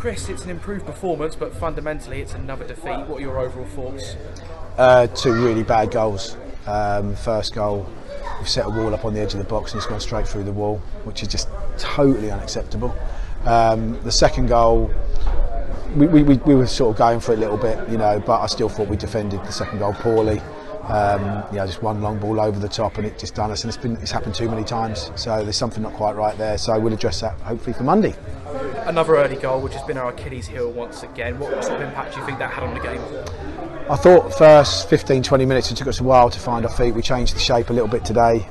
Chris, it's an improved performance, but fundamentally it's another defeat. What are your overall thoughts? Two really bad goals. First goal, we've set a wall up on the edge of the box and it's gone straight through the wall, which is just totally unacceptable. The second goal, we were sort of going for it a little bit, you know, but I still thought we defended the second goal poorly. Just one long ball over the top and it just done us, and it's happened too many times, so there's something not quite right there, so we'll address that hopefully for Monday. Another early goal, which has been our Achilles heel once again. What sort of impact do you think that had on the game? I thought first 15-20 minutes it took us a while to find our feet. We changed the shape a little bit today,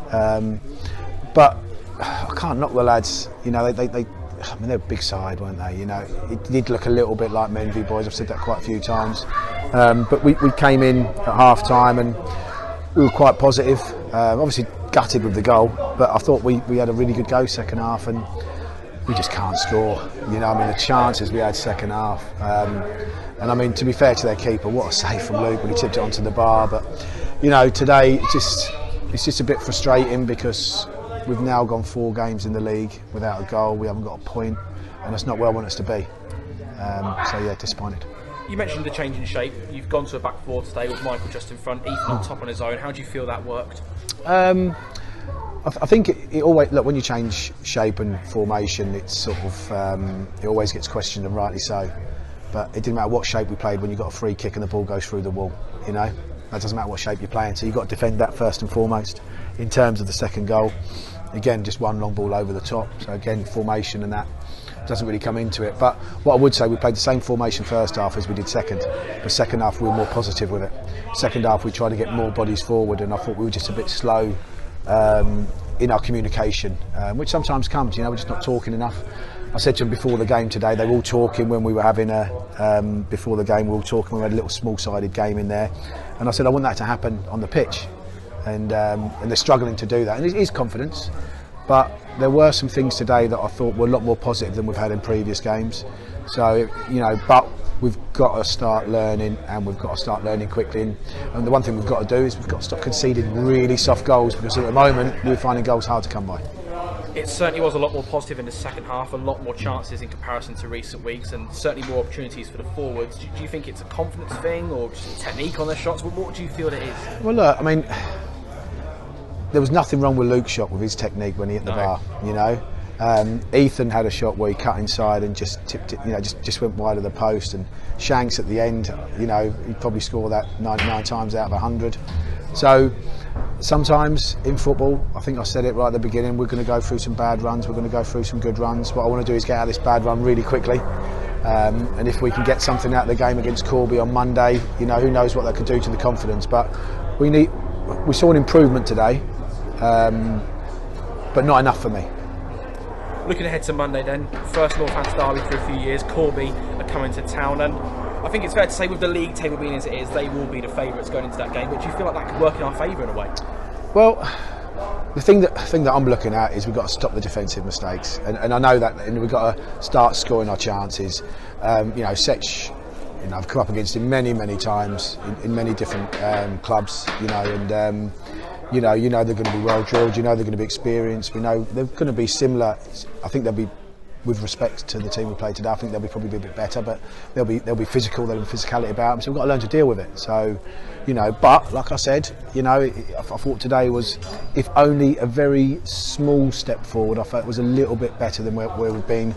but I can't knock the lads. You know, I mean, they're a big side, weren't they? You know, it did look a little bit like men v boys. I've said that quite a few times. But we came in at half time and we were quite positive. Obviously gutted with the goal, but I thought we had a really good go second half, and we just can't score. You know, I mean, the chances we had second half. And I mean, to be fair to their keeper, what a save from Luke when he tipped it onto the bar. But you know, today it's just a bit frustrating because we've now gone 4 games in the league without a goal. We haven't got a point, and that's not where I want us to be. So yeah, disappointed. You mentioned the change in shape. You've gone to a back 4 today with Michael just in front, Ethan on top on his own. How do you feel that worked? I think it always, look, when you change shape and formation, it's sort of it always gets questioned, and rightly so. But it didn't matter what shape we played when you got a free kick and the ball goes through the wall. You know, that doesn't matter what shape you're playing. So you've got to defend that first and foremost. In terms of the second goal, again, just one long ball over the top. So again, formation and that doesn't really come into it. But what I would say, we played the same formation first half as we did second. But second half we were more positive with it. Second half we tried to get more bodies forward, and I thought we were just a bit slow in our communication, which sometimes comes, you know, we're just not talking enough. I said to them before the game today, they were all talking when we were having before the game we were all talking, we had a little small-sided game in there, and I said I want that to happen on the pitch, and they're struggling to do that, and it is confidence, but there were some things today that I thought were a lot more positive than we've had in previous games. So, you know, but we've got to start learning, and we've got to start learning quickly, and the one thing we've got to do is we've got to stop conceding really soft goals, because at the moment we're finding goals hard to come by. It certainly was a lot more positive in the second half, a lot more chances in comparison to recent weeks, and certainly more opportunities for the forwards. Do you think it's a confidence thing or just technique on their shots? What do you feel it is? Well, look, I mean, there was nothing wrong with Luke's shot with his technique when he hit the bar, you know. Ethan had a shot where he cut inside and just tipped it, you know, just went wide of the post. And Shanks at the end, you know, he'd probably score that 99 times out of 100. So sometimes in football, I think I said it right at the beginning, we're going to go through some bad runs, we're going to go through some good runs. What I want to do is get out of this bad run really quickly. And if we can get something out of the game against Corby on Monday, you know, who knows what that could do to the confidence. But we saw an improvement today, but not enough for me. Looking ahead to Monday then, first Northampton derby for a few years, Corby are coming to town, and I think it's fair to say with the league table being as it is, they will be the favourites going into that game, but do you feel like that could work in our favour in a way? Well, the thing that I'm looking at is we've got to stop the defensive mistakes, and I know that, and we've got to start scoring our chances. You know, Sech, you know, I've come up against him many times in many different clubs, you know, and you know they're going to be well drilled, you know they're going to be experienced, we know they're going to be similar. I think they'll be, with respect to the team we played today, I think they'll probably be a bit better, but they'll be physical, there'll be physicality about them, so we've got to learn to deal with it. So, you know, but like I said, you know, I thought today was, if only a very small step forward. I thought it was a little bit better than where we've been,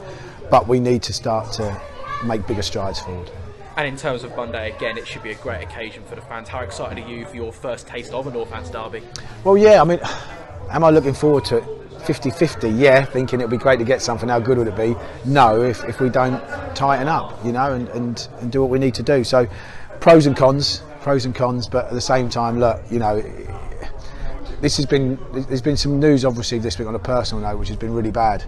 but we need to start to make bigger strides forward. And in terms of Monday, again, it should be a great occasion for the fans. How excited are you for your first taste of a Northampton derby? Well, yeah, I mean, am I looking forward to it? 50-50, yeah, thinking it'd be great to get something. How good would it be? No, if we don't tighten up, you know, and do what we need to do. So pros and cons, but at the same time, look, you know, there's been some news I've received this week on a personal note which has been really bad,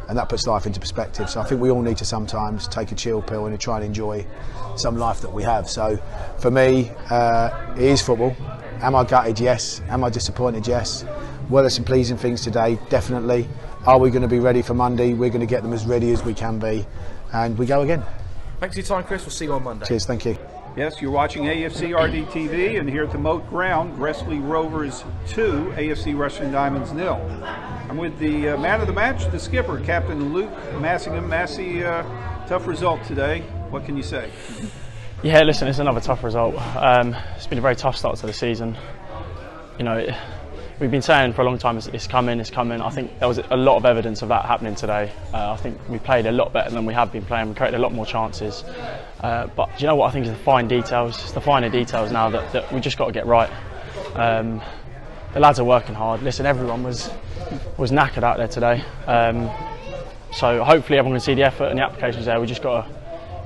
and that puts life into perspective. So I think we all need to sometimes take a chill pill and try and enjoy some life that we have. So for me, it is football. Am I gutted? Yes. Am I disappointed? Yes. Were there some pleasing things today? Definitely. Are we going to be ready for Monday? We're going to get them as ready as we can be, and we go again. Thanks for your time, Chris. We'll see you on Monday. Cheers, thank you. Yes, you're watching AFCRDTV, and here at the Moat Ground, Gresley Rovers 2, AFC Rushden Diamonds 0. I'm with the man of the match, the skipper, Captain Luke Massingham. Massey, tough result today. What can you say? Yeah, listen, it's another tough result. It's been a very tough start to the season. You know, we've been saying for a long time it's coming. I think there was a lot of evidence of that happening today. I think we played a lot better than we have been playing. We created a lot more chances. But do you know what I think is the fine details? It's the finer details now that we just got to get right. The lads are working hard. Listen, everyone was knackered out there today. So hopefully everyone can see the effort and the applications there. We just got to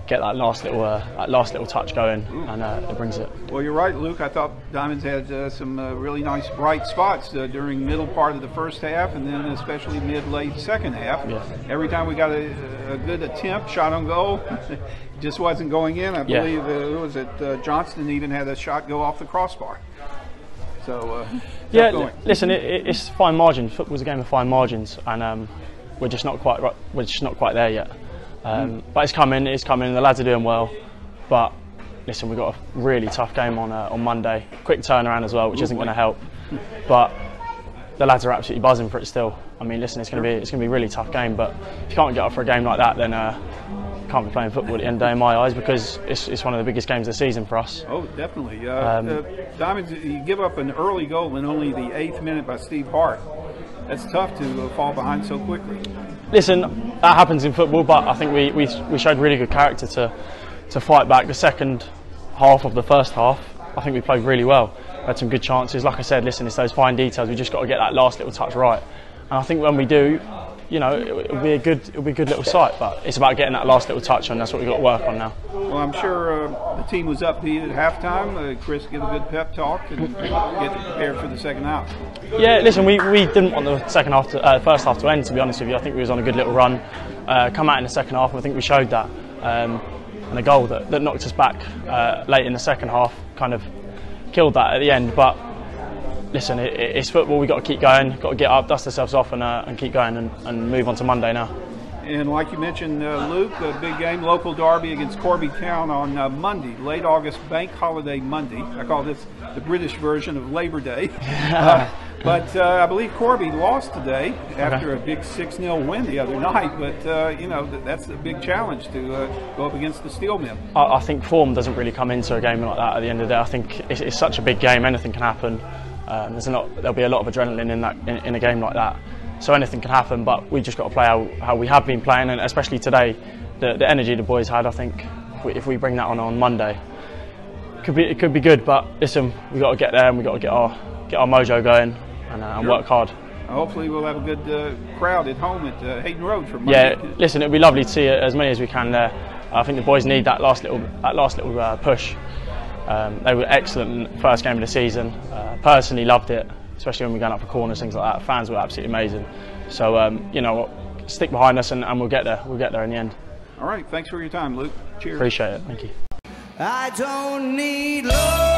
get that last little touch going, and it brings it. Well, you're right, Luke. I thought Diamonds had some really nice bright spots during middle part of the first half, and then especially mid-late second half. Yeah. Every time we got a good attempt, shot on goal, it just wasn't going in. I believe Johnston even had a shot go off the crossbar. So yeah, listen, it's fine margins. Football's a game of fine margins, and we're just not quite there yet. But it's coming. The lads are doing well. But listen, we've got a really tough game on Monday. Quick turnaround as well, which isn't going to help. But the lads are absolutely buzzing for it still. I mean, listen, it's going to be a really tough game. But if you can't get up for a game like that, then you can't be playing football at the end of the day in my eyes, because it's one of the biggest games of the season for us. Oh, definitely. Diamonds, you give up an early goal in only the 8th minute by Steve Hart. That's tough to fall behind so quickly. Listen, that happens in football, but I think we showed really good character to fight back. The second half of the first half, I think we played really well. We had some good chances. Like I said, listen, it's those fine details. We just got to get that last little touch right. And I think when we do, you know, it'll be a good little sight. But it's about getting that last little touch, and that's what we've got to work on now. Well, I'm sure the team was upbeat at halftime. Chris give a good pep talk and get prepared for the second half. Yeah, listen, we didn't want the first half to end, to be honest with you. I think we was on a good little run. Come out in the second half, and I think we showed that. And a goal that knocked us back late in the second half kind of killed that at the end. But listen, it's football. We've got to keep going, got to get up, dust ourselves off, and keep going and move on to Monday now. And like you mentioned, Luke, a big game, local derby against Corby Town on Monday, late August, bank holiday Monday. I call this the British version of Labor Day. But I believe Corby lost today after a big 6-0 win the other night. But, you know, that's a big challenge to go up against the Steel Mill. I think form doesn't really come into a game like that at the end of the day. I think it's such a big game, anything can happen. There'll be a lot of adrenaline in a game like that. So anything can happen, but we just got to play how we have been playing, and especially today, the energy the boys had. I think if we bring that on Monday, it could be good. But listen, we got to get there, and we got to get our mojo going and work hard. Hopefully, we'll have a good crowd at home at Hayden Road for Monday. Yeah, listen, it'd be lovely to see as many as we can there. I think the boys need that last little push. They were excellent in the first game of the season. Personally loved it, especially when we're going up for corners, things like that. Fans were absolutely amazing. So you know, stick behind us and we'll get there. We'll get there in the end. All right, thanks for your time, Luke. Cheers. Appreciate it. Thank you. I don't need love.